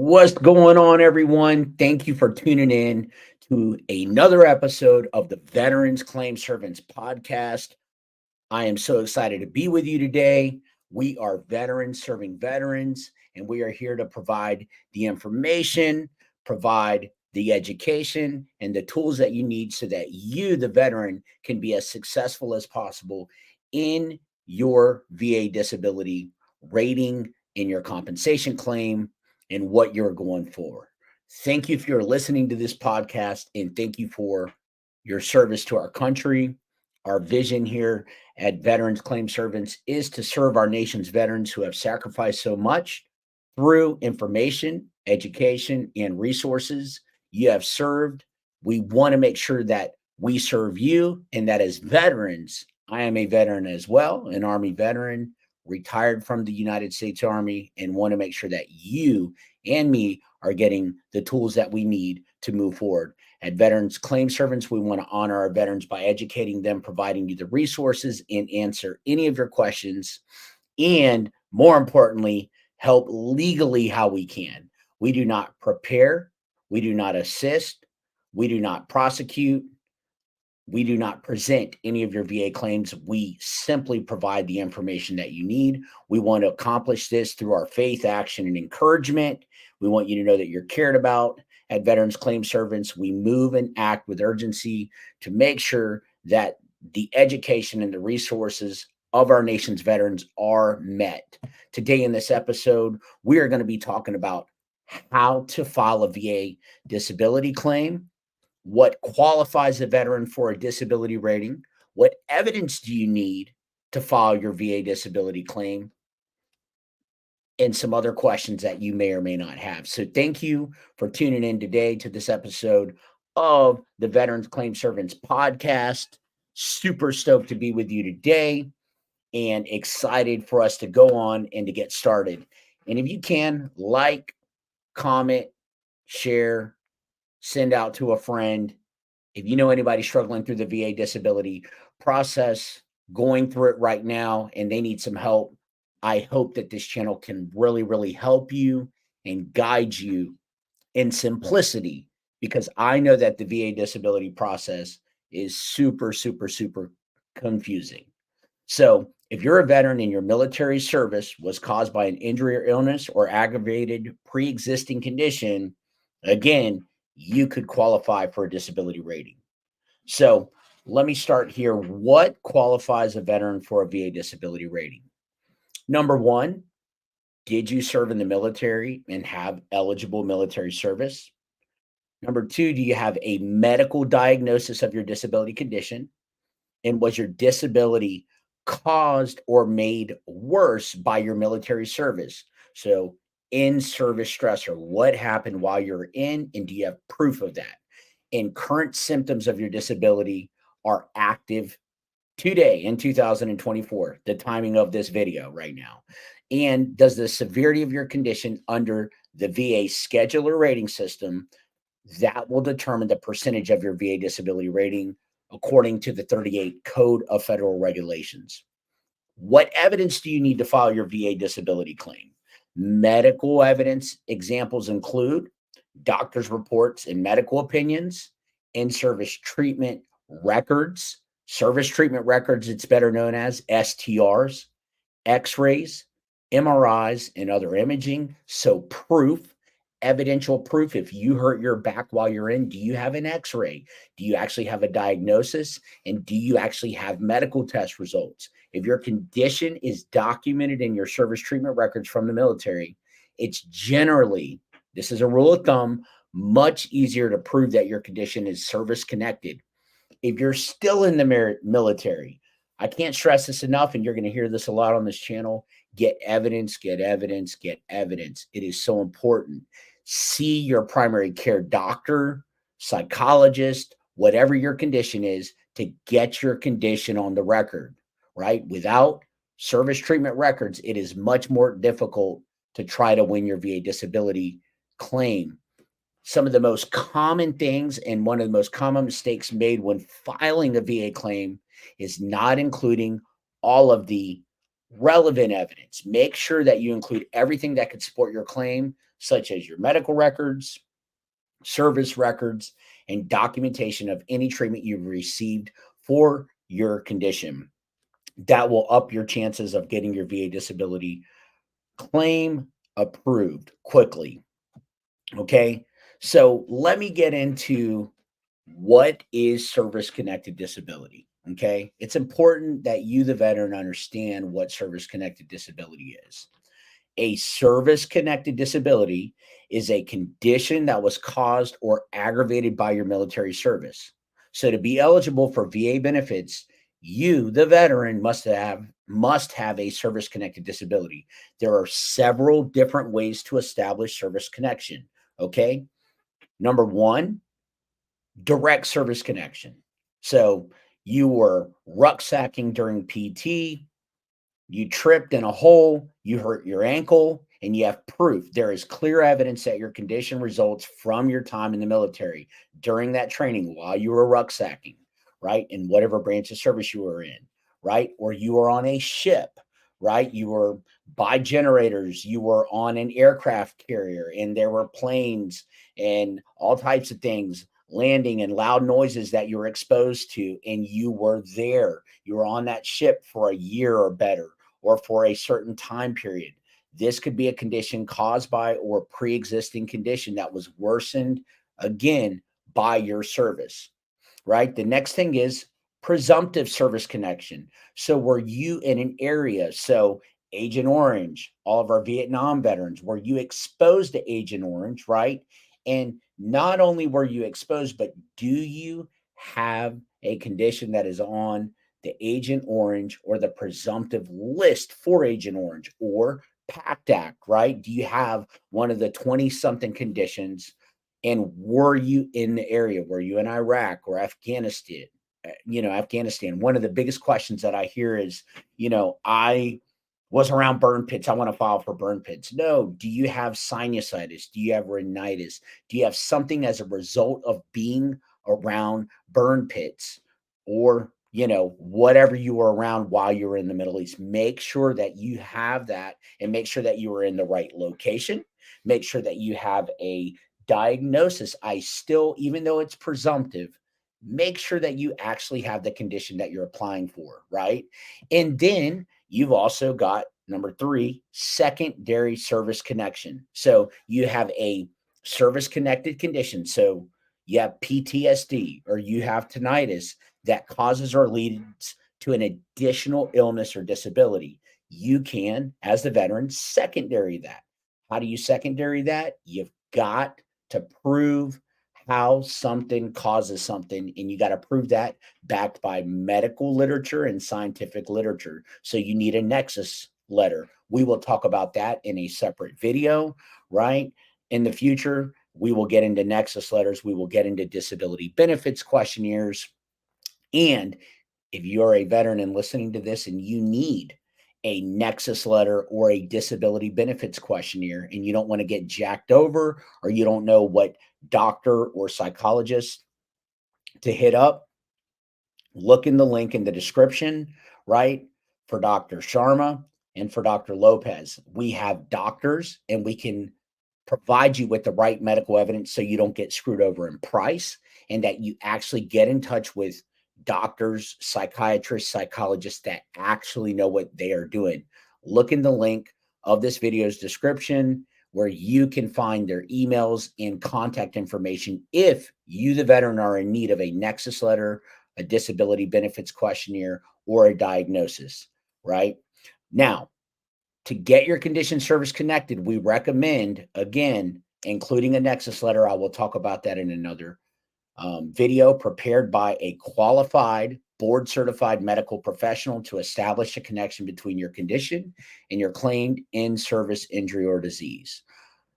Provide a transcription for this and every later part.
What's going on, everyone? Thank you for tuning in to another episode of the Veterans Claim Servants podcast. I am so excited to be with you today. We are veterans serving veterans, and we are here to provide the information, provide the education, and the tools that you need so that you, the veteran, can be as successful as possible in your VA disability rating, in your compensation claim, and what you're going for. Thank you if you're listening to this podcast, and thank you for your service to our country. Our vision here at Veterans Claim Servants is to serve our nation's veterans who have sacrificed so much through information, education, and resources you have served. We want to make sure that we serve you, and that as veterans, I am a veteran as well, an Army veteran, retired from the United States Army, and want to make sure that you and me are getting the tools that we need to move forward. At Veterans Claim Servants, we want to honor our veterans by educating them, providing you the resources, and answer any of your questions. And more importantly, help legally how we can. We do not prepare, we do not assist, we do not prosecute, we do not present any of your VA claims. We simply provide the information that you need. We want to accomplish this through our faith, action, and encouragement. We want you to know that you're cared about. At Veterans Claim Servants, we move and act with urgency to make sure that the education and the resources of our nation's veterans are met. Today in this episode, we are going to be talking about how to file a VA disability claim, what qualifies a veteran for a disability rating, what evidence do you need to file your VA disability claim, and some other questions that you may or may not have. So thank you for tuning in today to this episode of the Veterans Claim Servants podcast. Super stoked to be with you today and excited for us to go on and to get started. And if you can, like, comment, share, send out to a friend. If you know anybody struggling through the VA disability process, going through it right now, and they need some help, I hope that this channel can really, really help you and guide you in simplicity, because I know that the VA disability process is super, super, super confusing. So if you're a veteran and your military service was caused by an injury or illness or aggravated pre-existing condition, again, you could qualify for a disability rating. So let me start here. What qualifies a veteran for a VA disability rating? Number one, did you serve in the military and have eligible military service? Number two, do you have a medical diagnosis of your disability condition? And was your disability caused or made worse by your military service? So in-service stressor, what happened while you're in, and do you have proof of that? And current symptoms of your disability are active today in 2024, the timing of this video right now. And does the severity of your condition under the VA scheduler rating system, that will determine the percentage of your VA disability rating according to the 38 Code of Federal Regulations. What evidence do you need to file your VA disability claim? Medical evidence examples include doctor's reports and medical opinions, in-service treatment records, service treatment records, it's better known as STRs, x-rays, MRIs, and other imaging. So proof, evidential proof. If you hurt your back while you're in, do you have an x-ray? Do you actually have a diagnosis? And do you actually have medical test results? If your condition is documented in your service treatment records from the military, it's generally, this is a rule of thumb, much easier to prove that your condition is service connected. If you're still in the military, I can't stress this enough, and you're going to hear this a lot on this channel. Get evidence, get evidence, get evidence. It is so important. See your primary care doctor, psychologist, whatever your condition is, to get your condition on the record, right? Without service treatment records, it is much more difficult to try to win your VA disability claim. Some of the most common things, and one of the most common mistakes made when filing a VA claim, is not including all of the relevant evidence. Make sure that you include everything that could support your claim such as your medical records, service records, and documentation of any treatment you've received for your condition. That will up your chances of getting your VA disability claim approved quickly. Okay. So let me get into what is service connected disability. Okay. It's important that you, the veteran, understand what service connected disability is. A service connected disability is a condition that was caused or aggravated by your military service. So to be eligible for VA benefits, you, the veteran, must have a service connected disability. There are several different ways to establish service connection. Okay. Number one, direct service connection. So you were rucksacking during PT, you tripped in a hole, you hurt your ankle, and you have proof. There is clear evidence that your condition results from your time in the military during that training while you were rucksacking, right? In whatever branch of service you were in, right? Or you were on a ship, right? You were by generators, you were on an aircraft carrier, and there were planes and all types of things landing and loud noises that you were exposed to, and you were there. You were on that ship for a year or better, or for a certain time period. This could be a condition caused by or pre-existing condition that was worsened again by your service, right? The next thing is presumptive service connection. So were you in an area, so Agent Orange, all of our Vietnam veterans, were you exposed to Agent Orange, right? And not only were you exposed, but do you have a condition that is on the Agent Orange or the presumptive list for Agent Orange or PACT Act, right? Do you have one of the 20 something conditions? And were you in the area? Were you in Iraq or Afghanistan? Afghanistan. One of the biggest questions that I hear is, I was around burn pits. I want to file for burn pits. No. Do you have sinusitis? Do you have rhinitis? Do you have something as a result of being around burn pits or, whatever you were around while you were in the Middle East? Make sure that you have that and make sure that you are in the right location. Make sure that you have a diagnosis. Even though it's presumptive, make sure that you actually have the condition that you're applying for, right? And then you've also got number three, secondary service connection. So you have a service connected condition. So you have PTSD or you have tinnitus that causes or leads to an additional illness or disability. You can, as the veteran, secondary that. How do you secondary that? You've got to prove how something causes something, and you got to prove that backed by medical literature and scientific literature. So you need a Nexus letter. We will talk about that in a separate video, right? In the future, we will get into Nexus letters. We will get into disability benefits questionnaires. And if you're a veteran and listening to this and you need a Nexus letter or a disability benefits questionnaire and you don't want to get jacked over or you don't know what doctor or psychologist to hit up, look in the link in the description, right? For Dr. Sharma and for Dr. Lopez. We have doctors and we can provide you with the right medical evidence so you don't get screwed over in price and that you actually get in touch with doctors, psychiatrists, psychologists that actually know what they are doing. Look in the link of this video's description where you can find their emails and contact information if you, the veteran, are in need of a Nexus letter, a disability benefits questionnaire, or a diagnosis, right? Now, to get your condition service connected, we recommend, again, including a Nexus letter. I will talk about that in another video, prepared by a qualified, board certified medical professional to establish a connection between your condition and your claimed in-service injury or disease.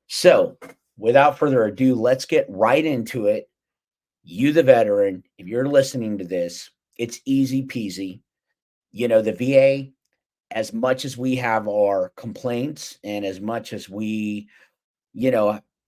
So without further ado, let's get right into it. You, the veteran, if you're listening to this, it's easy peasy. The VA, as much as we have our complaints and as much as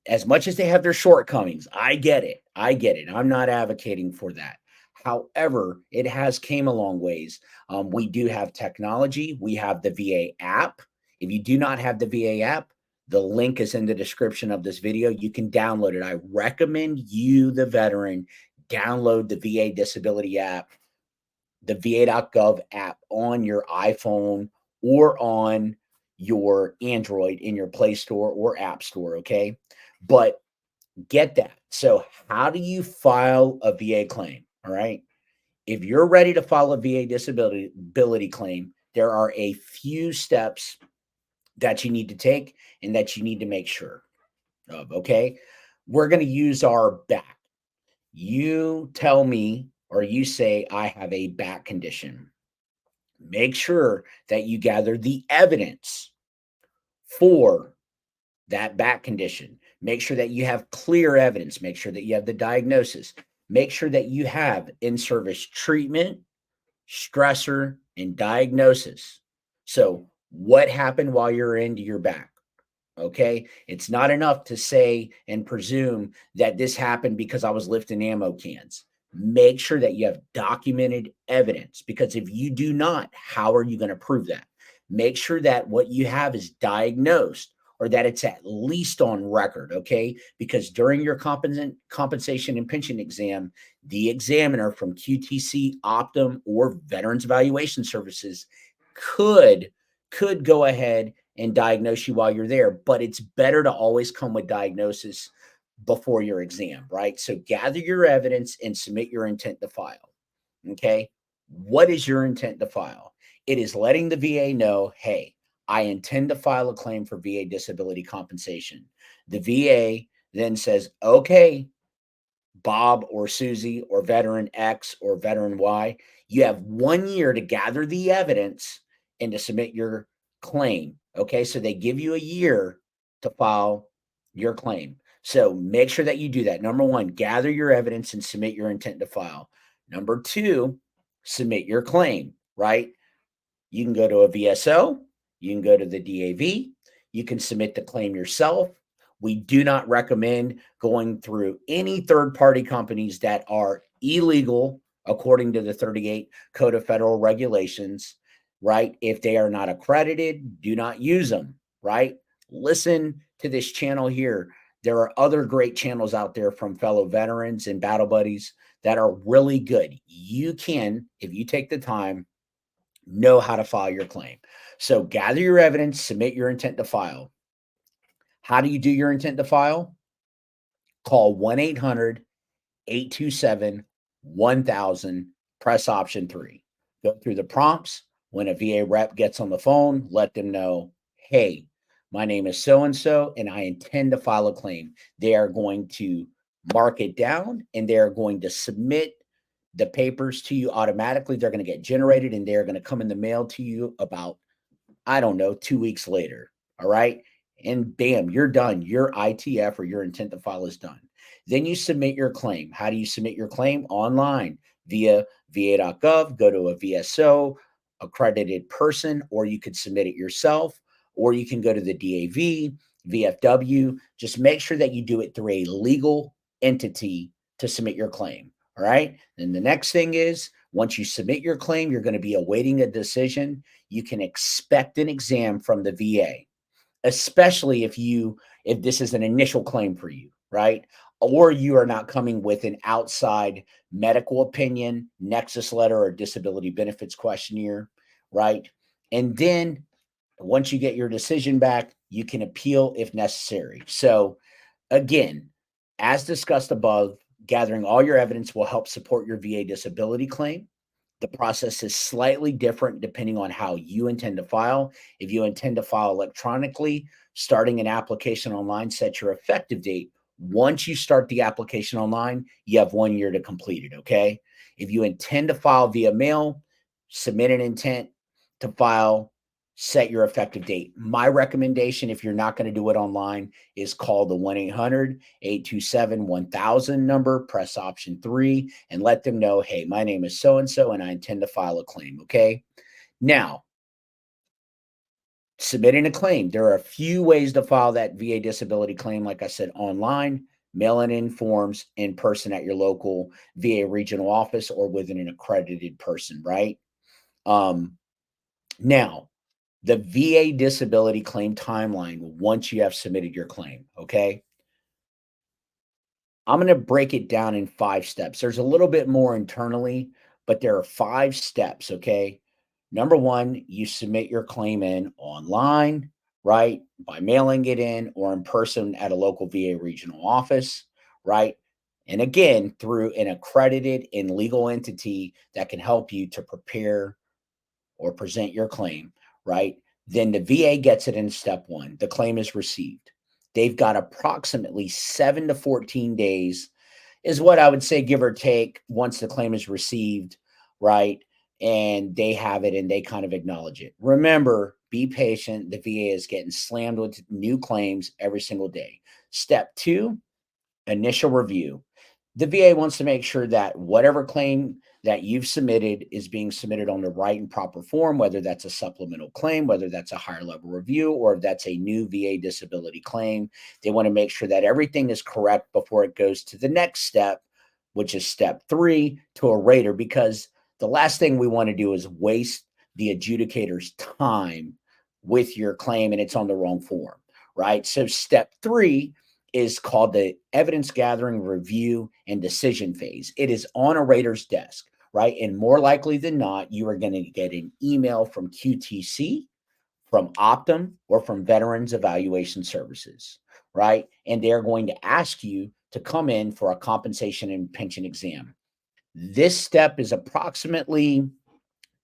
as much as they have their shortcomings, I get it. I'm not advocating for that. However, it has came a long ways. We do have technology. We have the VA app. If you do not have the VA app, The link is in the description of this video. You can download it. I recommend you, the veteran, download the VA disability app, the va.gov app on your iPhone or on your Android in your Play Store or App Store, okay? But get that. So, how do you file a VA claim? All right. If you're ready to file a VA disability claim, there are a few steps that you need to take and that you need to make sure of, okay? We're going to use our back. You tell me or you say, I have a back condition. Make sure that you gather the evidence for that back condition. Make sure that you have clear evidence. Make sure that you have the diagnosis. Make sure that you have in service treatment, stressor, and diagnosis. So, what happened while you're into your back? Okay. It's not enough to say and presume that this happened because I was lifting ammo cans. Make sure that you have documented evidence because if you do not, how are you going to prove that? Make sure that what you have is diagnosed or that it's at least on record. Okay. Because during your compensation and pension exam, the examiner from QTC, Optum, or Veterans Evaluation Services could go ahead and diagnose you while you're there. But it's better to always come with diagnosis before your exam, right? So gather your evidence and submit your intent to file. Okay. What is your intent to file? It is letting the VA know, hey, I intend to file a claim for VA disability compensation. The VA then says, okay, Bob or Susie or veteran X or veteran Y, you have 1 year to gather the evidence and to submit your claim. Okay. So they give you a year to file your claim. So make sure that you do that. Number one, gather your evidence and submit your intent to file. Number two, submit your claim, right? You can go to a VSO, you can go to the DAV, you can submit the claim yourself. We do not recommend going through any third party companies that are illegal according to the 38 Code of Federal Regulations, right? If they are not accredited, do not use them, right? Listen to this channel here. There are other great channels out there from fellow veterans and battle buddies that are really good. You can, if you take the time, know how to file your claim. So gather your evidence, submit your intent to file. How do you do your intent to file? Call 1-800-827-1000, press option 3. Go through the prompts. When a VA rep gets on the phone, let them know, hey, my name is so and so, and I intend to file a claim. They are going to mark it down and they're going to submit the papers to you automatically. They're going to get generated and they're going to come in the mail to you about, I don't know, 2 weeks later. All right. And bam, you're done. Your ITF or your intent to file is done. Then you submit your claim. How do you submit your claim? Online via va.gov. Go to a VSO, accredited person, or you could submit it yourself, or you can go to the DAV, VFW. Just make sure that you do it through a legal entity to submit your claim. All right. Then the next thing is once you submit your claim, you're going to be awaiting a decision. You can expect an exam from the VA, especially if this is an initial claim for you, right? Or you are not coming with an outside medical opinion, Nexus letter, or disability benefits questionnaire, right? And then once you get your decision back, you can appeal if necessary. So again, as discussed above, gathering all your evidence will help support your VA disability claim. The process is slightly different depending on how you intend to file. If you intend to file electronically, starting an application online sets your effective date. Once you start the application online, you have 1 year to complete it, okay? If you intend to file via mail, submit an intent to file, set your effective date. My recommendation, if you're not going to do it online, is call the 1-800-827-1000 number, press option 3, and let them know, hey, my name is so and so, and I intend to file a claim. Okay. Now, submitting a claim, there are a few ways to file that VA disability claim. Like I said, online, mailing in forms, in person at your local VA regional office, or with an accredited person, right? Now, the VA disability claim timeline once you have submitted your claim. Okay. I'm going to break it down in 5 steps. There's a little bit more internally, but there are 5 steps. Okay. Number one, you submit your claim in online, right? By mailing it in or in person at a local VA regional office, right? And again, through an accredited and legal entity that can help you to prepare or present your claim, right? Then the VA gets it in step one. The claim is received. They've got approximately 7 to 14 days, is what I would say, give or take, once the claim is received, right? And they have it and they kind of acknowledge it. Remember, be patient. The VA is getting slammed with new claims every single day. Step two, initial review. The VA wants to make sure that whatever claim that you've submitted is being submitted on the right and proper form, whether that's a supplemental claim, whether that's a higher level review, or if that's a new VA disability claim. They want to make sure that everything is correct before it goes to the next step, which is step three, to a rater, because the last thing we want to do is waste the adjudicator's time with your claim and it's on the wrong form, right? So step three is called the evidence gathering, review, and decision phase. It is on a rater's desk, right? And more likely than not, you are going to get an email from QTC, from Optum, or from Veterans Evaluation Services, right? And they're going to ask you to come in for a compensation and pension exam. This step is approximately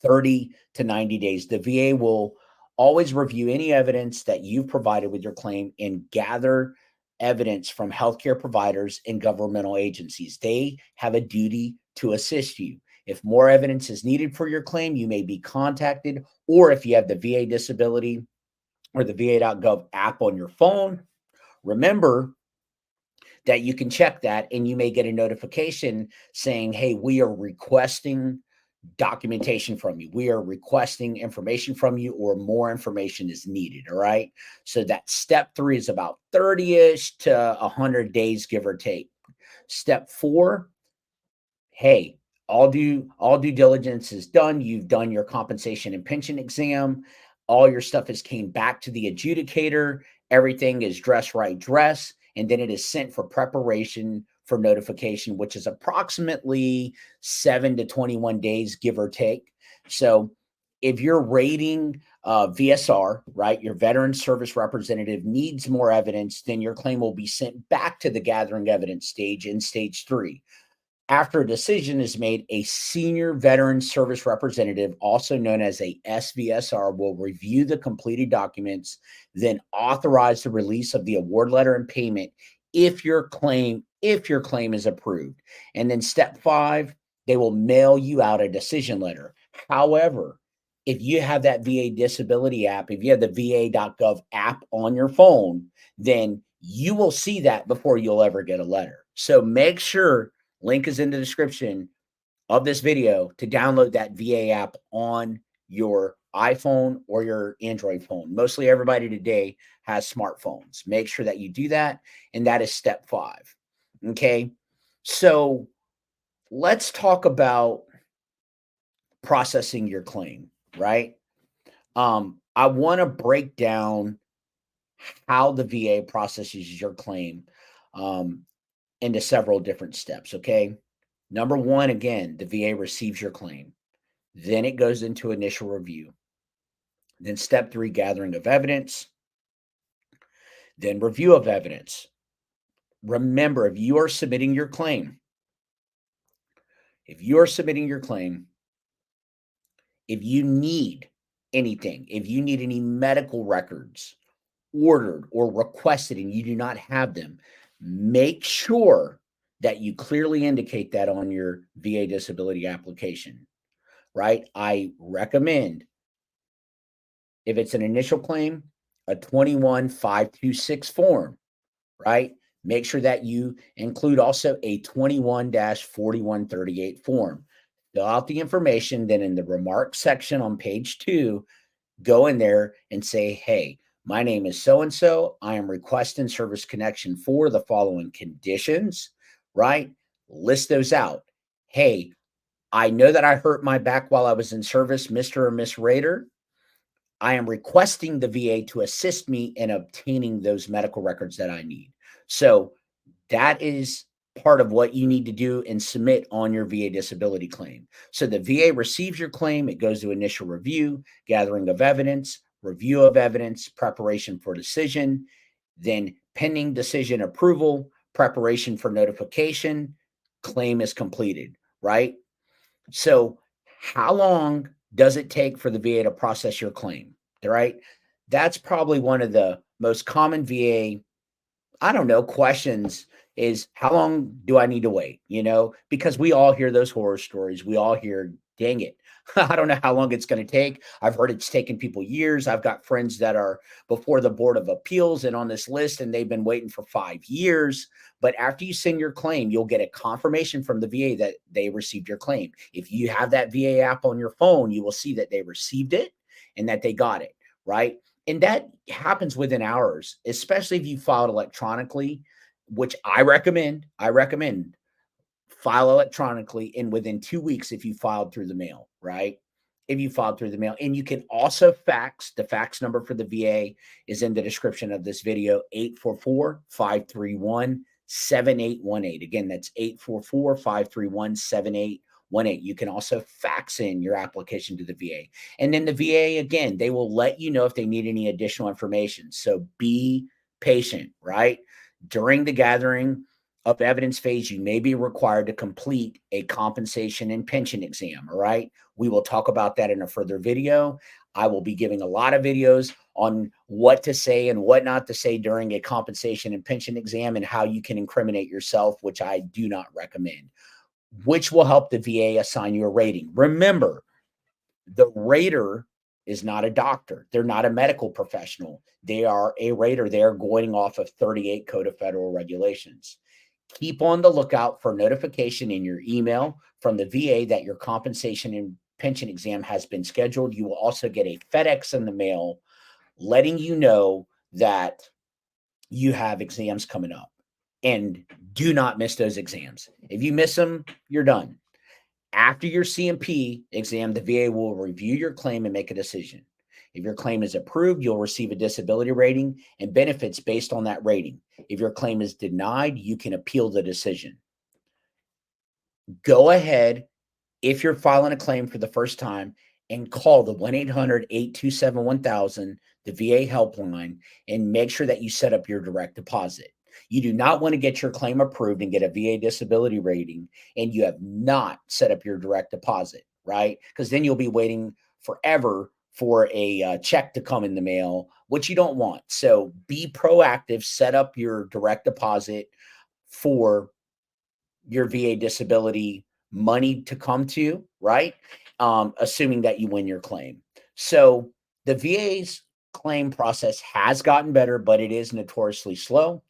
30 to 90 days. The VA will always review any evidence that you've provided with your claim and gather evidence from healthcare providers and governmental agencies. They have a duty to assist you. If more evidence is needed for your claim, you may be contacted, or if you have the VA disability or the va.gov app on your phone, remember that you can check that and you may get a notification saying, hey, we are requesting documentation from you. We are requesting information from you, or more information is needed. All right. So that step three is about 30-ish to 100 days, give or take. Step four, hey, all due diligence is done. You've done your compensation and pension exam. All your stuff has came back to the adjudicator. Everything is dress right dress, and then it is sent for preparation for notification, which is approximately 7 to 21 days, give or take. So if you're rating VSR, right, your veteran service representative needs more evidence, then your claim will be sent back to the gathering evidence stage in stage three. After a decision is made, a senior veteran service representative, also known as a SVSR, will review the completed documents, then authorize the release of the award letter and payment if your claim is approved. And then step five, they will mail you out a decision letter. However, if you have that VA disability app, if you have the va.gov app on your phone, then you will see that before you'll ever get a letter. So make sure, link is in the description of this video, to download that VA app on your iPhone or your Android phone. Mostly everybody today has smartphones. Make sure that you do that. And that is step five. Okay. So let's talk about processing your claim, right? I want to break down how the VA processes your claim um, into several different steps. Okay. Number one, again, the VA receives your claim. Then it goes into initial review. Then step three, gathering of evidence. Then review of evidence. Remember, if you are submitting your claim, if you need anything, if you need any medical records ordered or requested and you do not have them, make sure that you clearly indicate that on your VA disability application, right? I recommend, if it's an initial claim, a 21526 form, right? Make sure that you include also a 21-4138 form. Fill out the information, then in the remarks section on page 2, go in there and say, hey, my name is so and so. I am requesting service connection for the following conditions, right? List those out. Hey, I know that I hurt my back while I was in service, Mr. or Miss Rader. I am requesting the VA to assist me in obtaining those medical records that I need. So that is part of what you need to do and submit on your VA disability claim. So the VA receives your claim, it goes to initial review, gathering of evidence, review of evidence, preparation for decision, then pending decision approval, preparation for notification, claim is completed, right? So how long does it take for the VA to process your claim, right? That's probably one of the most common VA, I don't know, questions is how long do I need to wait? Because we all hear those horror stories. We all hear, dang it, I don't know how long it's going to take. I've heard it's taken people years. I've got friends that are before the Board of Appeals and on this list, and they've been waiting for 5 years. But after you send your claim, you'll get a confirmation from the VA that they received your claim. If you have that VA app on your phone, you will see that they received it and that they got it, right? And that happens within hours, especially if you filed electronically, which I recommend. I recommend file electronically and within 2 weeks if you filed through the mail, right? If you filed through the mail. And you can also fax. The fax number for the VA is in the description of this video, 844-531-7818. Again, that's 844-531-7818. You can also fax in your application to the VA. And then the VA, again, they will let you know if they need any additional information. So be patient, right? During the gathering of evidence phase, you may be required to complete a compensation and pension exam. All right. We will talk about that in a further video. I will be giving a lot of videos on what to say and what not to say during a compensation and pension exam and how you can incriminate yourself, which I do not recommend, which will help the VA assign you a rating. Remember, the rater is not a doctor. They're not a medical professional. They are a rater. They are going off of 38 Code of Federal Regulations. Keep on the lookout for notification in your email from the VA that your compensation and pension exam has been scheduled. You will also get a FedEx in the mail letting you know that you have exams coming up. And do not miss those exams. If you miss them, you're done. After your CMP exam, the VA will review your claim and make a decision. If your claim is approved, you'll receive a disability rating and benefits based on that rating. If your claim is denied, you can appeal the decision. Go ahead, if you're filing a claim for the first time, and call the 1-800-827-1000, the VA helpline, and make sure that you set up your direct deposit. You do not want to get your claim approved and get a VA disability rating, and you have not set up your direct deposit, right? Because then you'll be waiting forever for a check to come in the mail, which you don't want. So be proactive, set up your direct deposit for your VA disability money to come to you, right? Assuming that you win your claim. So the VA's claim process has gotten better, but it is notoriously slow.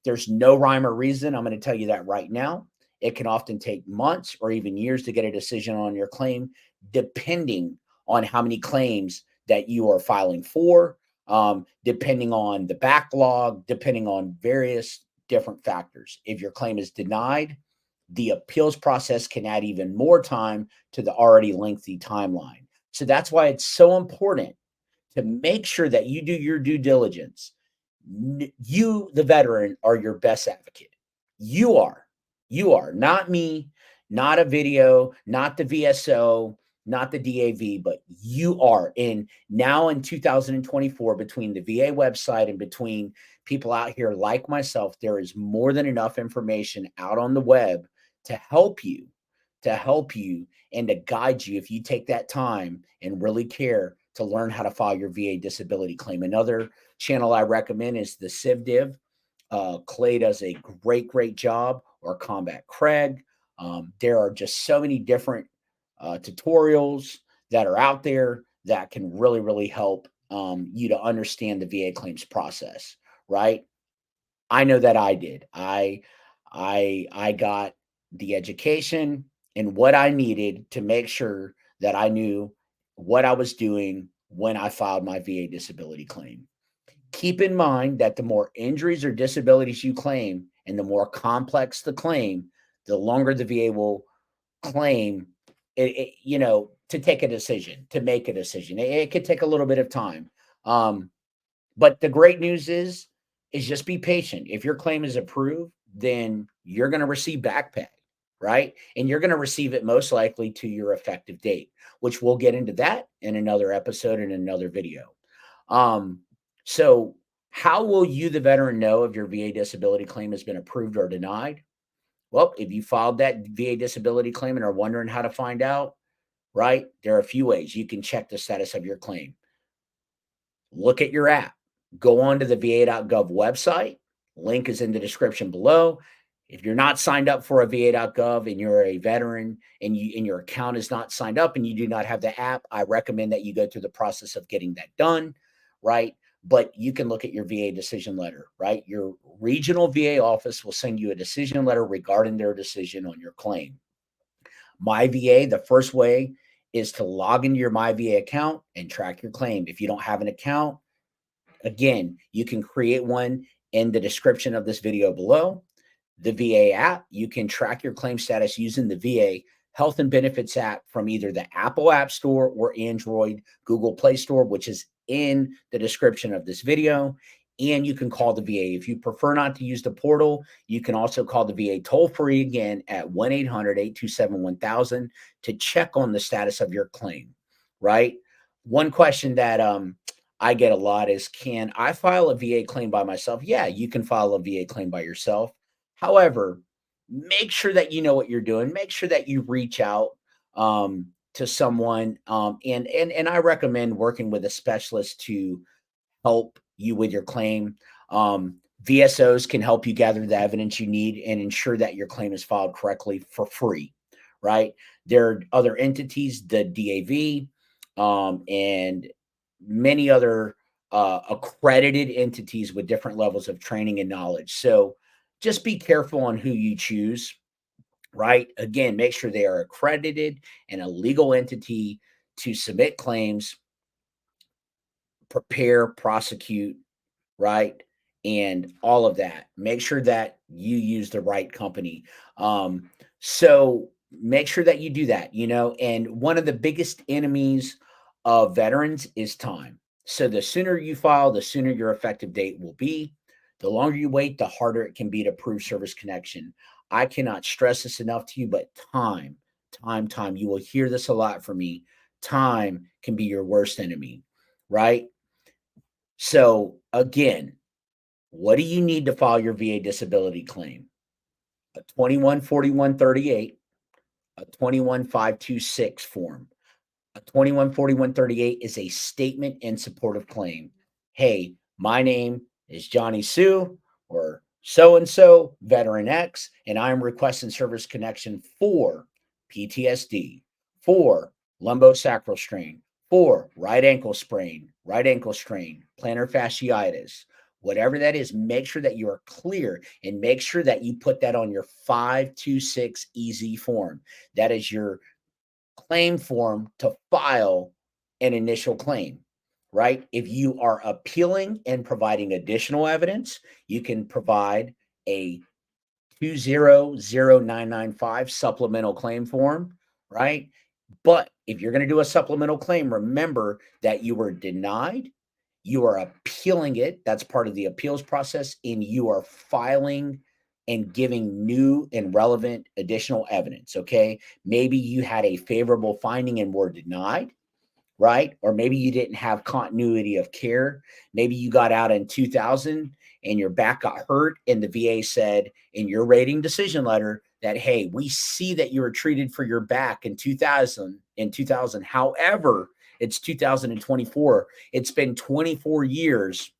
There's no rhyme or reason. I'm going to tell you that right now. It can often take months or even years to get a decision on your claim, depending on how many claims that you are filing for, depending on the backlog, depending on various different factors. If your claim is denied, the appeals process can add even more time to the already lengthy timeline. So that's why it's so important to make sure that you do your due diligence. You, the veteran, are your best advocate. You are. You are. Not me, not a video, not the VSO, not the DAV, but you are. And now in 2024, between the VA website and between people out here like myself, there is more than enough information out on the web to help you, and to guide you if you take that time and really care to learn how to file your VA disability claim. Another channel I recommend is the CivDiv. Clay does a great job, or Combat Craig. There are just so many different tutorials that are out there that can really help you to understand the VA claims process, right? I know that I did. I got the education and what I needed to make sure that I knew what I was doing when I filed my VA disability claim. Keep in mind that the more injuries or disabilities you claim and the more complex the claim, the longer the VA will claim it. to take a decision, to make a decision. It could take a little bit of time. Um, but the great news is just be patient. If your claim is approved, then you're going to receive back pay, right? And you're going to receive it most likely to your effective date, which we'll get into that in another episode in another video. So how will you, the veteran, know if your VA disability claim has been approved or denied? Well, if you filed that VA disability claim and are wondering how to find out, right? There are a few ways you can check the status of your claim. Look at your app. Go on to the va.gov website. Link is in the description below. If you're not signed up for a va.gov and you're a veteran and your account is not signed up and you do not have the app, I recommend that you go through the process of getting that done, right? But you can look at your VA decision letter, right? Your regional VA office will send you a decision letter regarding their decision on your claim. My VA, the first way is to log into your My VA account and track your claim. If you don't have an account, again, you can create one in the description of this video below. The VA app, you can track your claim status using the VA Health and Benefits app from either the Apple App Store or Android Google Play Store, which is in the description of this video. And you can call the VA. If you prefer not to use the portal, you can also call the VA toll free again at 1-800-827-1000 to check on the status of your claim, right? One question that I get a lot is, can I file a VA claim by myself? Yeah, you can file a VA claim by yourself. However, make sure that you know what you're doing. Make sure that you reach out to someone, and I recommend working with a specialist to help you with your claim. VSOs can help you gather the evidence you need and ensure that your claim is filed correctly for free, right? There are other entities, the DAV, and many other accredited entities with different levels of training and knowledge. So just be careful on who you choose, right? Again, make sure they are accredited and a legal entity to submit claims, prepare, prosecute, right? And all of that. Make sure that you use the right company. So make sure that you do that, and one of the biggest enemies of veterans is time. So the sooner you file, the sooner your effective date will be. The longer you wait, the harder it can be to prove service connection. I cannot stress this enough to you, but time. You will hear this a lot from me. Time can be your worst enemy, right? So again, what do you need to file your VA disability claim? A 214138, a 21526 form. A 214138 is a statement in support of claim. Hey, my name is Johnny Sue or so and so, veteran X, and I'm requesting service connection for PTSD, for lumbosacral strain, for right ankle sprain, right ankle strain, plantar fasciitis, whatever that is. Make sure that you are clear and make sure that you put that on your 526 EZ form. That is your claim form to file an initial claim, right? If you are appealing and providing additional evidence, you can provide a 2000995 supplemental claim form, right? But if you're going to do a supplemental claim, remember that you were denied, you are appealing it. That's part of the appeals process, and you are filing and giving new and relevant additional evidence. Okay. Maybe you had a favorable finding and were denied, right? Or maybe you didn't have continuity of care. Maybe you got out in 2000 and your back got hurt, and the VA said in your rating decision letter that, hey, we see that you were treated for your back in 2000. However, it's 2024. It's been 24 years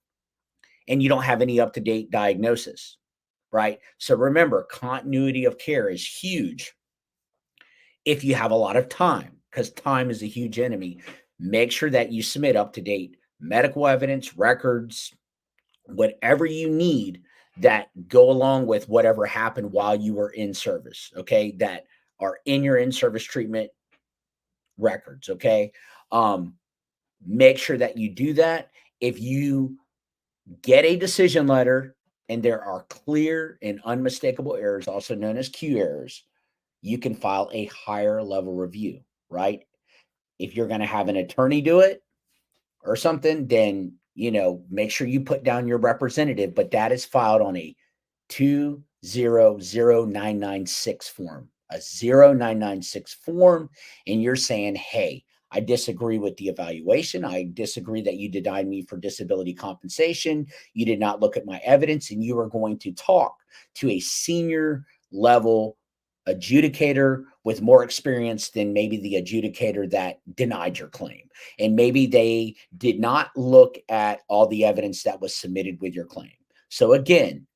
and you don't have any up-to-date diagnosis, right? So remember, continuity of care is huge if you have a lot of time, because time is a huge enemy. Make sure that you submit up-to-date medical evidence, records, whatever you need that go along with whatever happened while you were in service, okay? That are in your in-service treatment records, okay? Make sure that you do that. If you get a decision letter and there are clear and unmistakable errors, also known as Q errors, you can file a higher level review, right? If you're going to have an attorney do it or something, then, make sure you put down your representative, but that is filed on a 200996 form, a 0996 form. And you're saying, hey, I disagree with the evaluation. I disagree that you denied me for disability compensation. You did not look at my evidence, and you are going to talk to a senior level adjudicator with more experience than maybe the adjudicator that denied your claim. And maybe they did not look at all the evidence that was submitted with your claim. So again,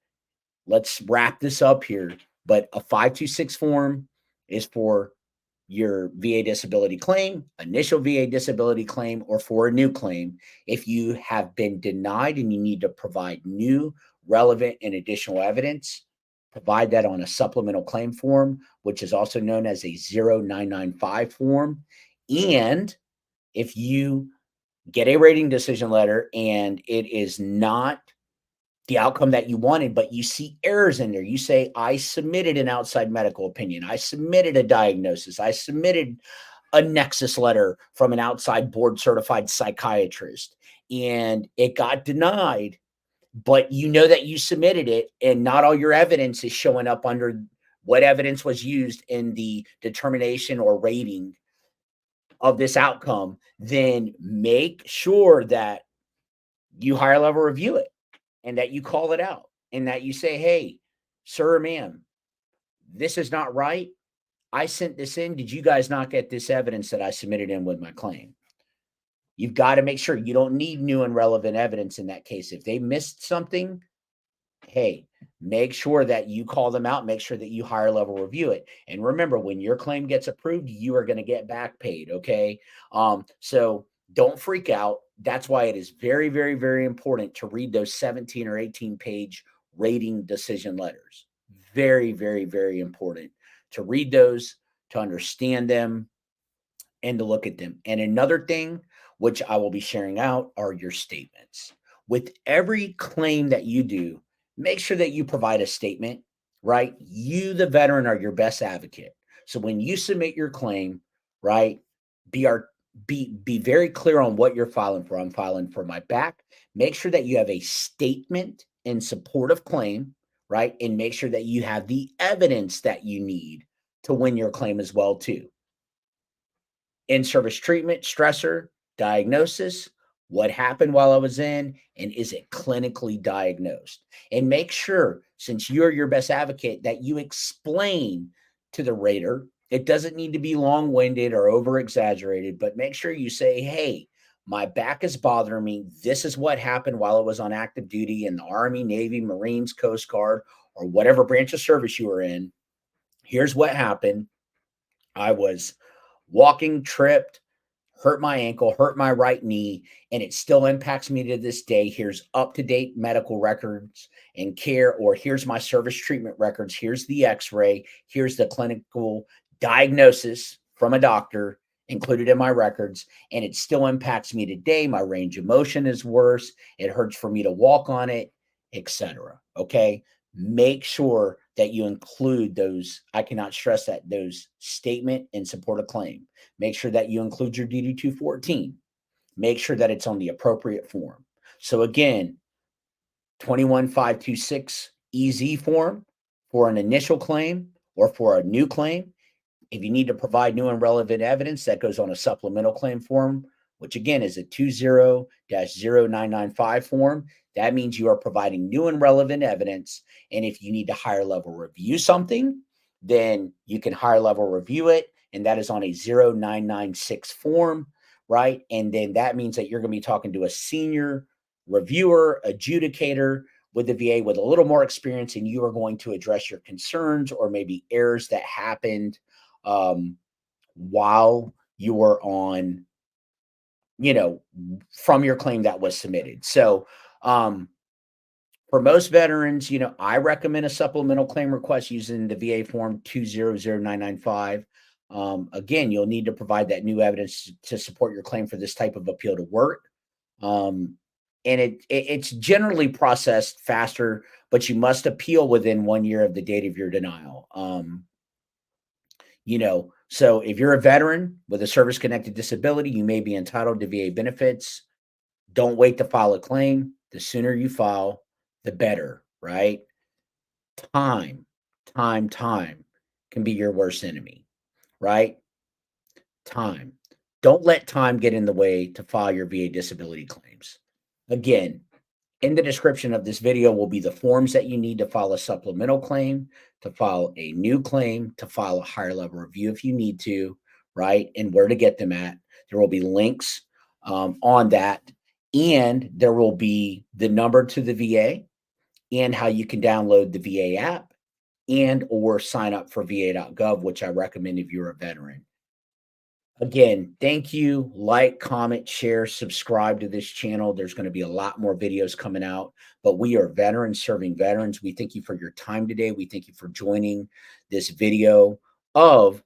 let's wrap this up here. But a 526 form is for your VA disability claim, initial VA disability claim, or for a new claim. If you have been denied and you need to provide new, relevant, and additional evidence, provide that on a supplemental claim form, which is also known as a 0995 form. And if you get a rating decision letter and it is not the outcome that you wanted, but you see errors in there. You say, I submitted an outside medical opinion. I submitted a diagnosis. I submitted a Nexus letter from an outside board certified psychiatrist, and it got denied, but you know that you submitted it and not all your evidence is showing up under what evidence was used in the determination or rating of this outcome. Then make sure that you higher level review it, and that you call it out, and that you say, hey, sir or ma'am, this is not right. I sent this in. Did you guys not get this evidence that I submitted in with my claim? You've got to make sure you don't need new and relevant evidence in that case. If they missed something, hey, make sure that you call them out, make sure that you higher level review it. And remember, when your claim gets approved, you are going to get back paid. Okay. So don't freak out. That's why it is very, very, very important to read those 17 or 18 page rating decision letters. Very, very, very important to read those, to understand them, and to look at them. And another thing, which I will be sharing out, are your statements. With every claim that you do, make sure that you provide a statement, right? You, the veteran, are your best advocate. So when you submit your claim, right, be our be very clear on what you're filing for. I'm filing for my back. Make sure that you have a statement in support of claim, right? And make sure that you have the evidence that you need to win your claim as well, too. In-service treatment, stressor, diagnosis, what happened while I was in, and is it clinically diagnosed? And make sure, since you're your best advocate, that you explain to the rater. It doesn't need to be long-winded or over-exaggerated, but make sure you say, hey, my back is bothering me. This is what happened while I was on active duty in the Army, Navy, Marines, Coast Guard, or whatever branch of service you were in. Here's what happened. I was walking, tripped, hurt my ankle, hurt my right knee, and it still impacts me to this day. Here's up-to-date medical records and care, or here's my service treatment records. Here's the x-ray. Here's the clinical diagnosis from a doctor included in my records, and it still impacts me today. My range of motion is worse. It hurts for me to walk on it, etc. Okay? Make sure that you include those. I cannot stress that, those statement in support of claim. Make sure that you include your DD 214. Make sure that it's on the appropriate form. So again, 21526 EZ form for an initial claim or for a new claim. If you need to provide new and relevant evidence, that goes on a supplemental claim form, which again is a 20-0995 form. That means you are providing new and relevant evidence. And if you need to higher level review something, then you can higher level review it. And that is on a 0996 form, right? And then that means that you're going to be talking to a senior reviewer, adjudicator with the VA with a little more experience, and you are going to address your concerns or maybe errors that happened while you were on, from your claim that was submitted. So, for most veterans, I recommend a supplemental claim request using the VA form 200995. Again, you'll need to provide that new evidence to support your claim for this type of appeal to work. And it's generally processed faster, but you must appeal within 1 year of the date of your denial. So if you're a veteran with a service-connected disability, you may be entitled to VA benefits. Don't wait to file a claim. The sooner you file, the better, right? Time, time can be your worst enemy, right? Time. Don't let time get in the way to file your VA disability claims. Again, in the description of this video will be the forms that you need to file a supplemental claim, to file a new claim, to file a higher level review if you need to, right? And where to get them at. There will be links on that. And there will be the number to the VA and how you can download the VA app and or sign up for va.gov, which I recommend if you're a veteran. Again, thank you. Like, comment, share, subscribe to this channel. There's going to be a lot more videos coming out, but we are veterans serving veterans. We thank you for your time today. We thank you for joining this video of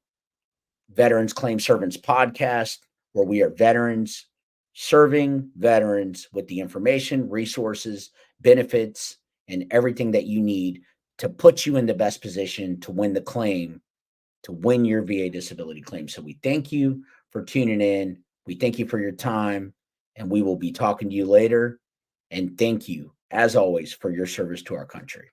Veterans Claim Servants Podcast, where we are veterans serving veterans with the information, resources, benefits, and everything that you need to put you in the best position to win the claim, to win your VA disability claim. So we thank you for tuning in. We thank you for your time, and we will be talking to you later. And thank you, as always, for your service to our country.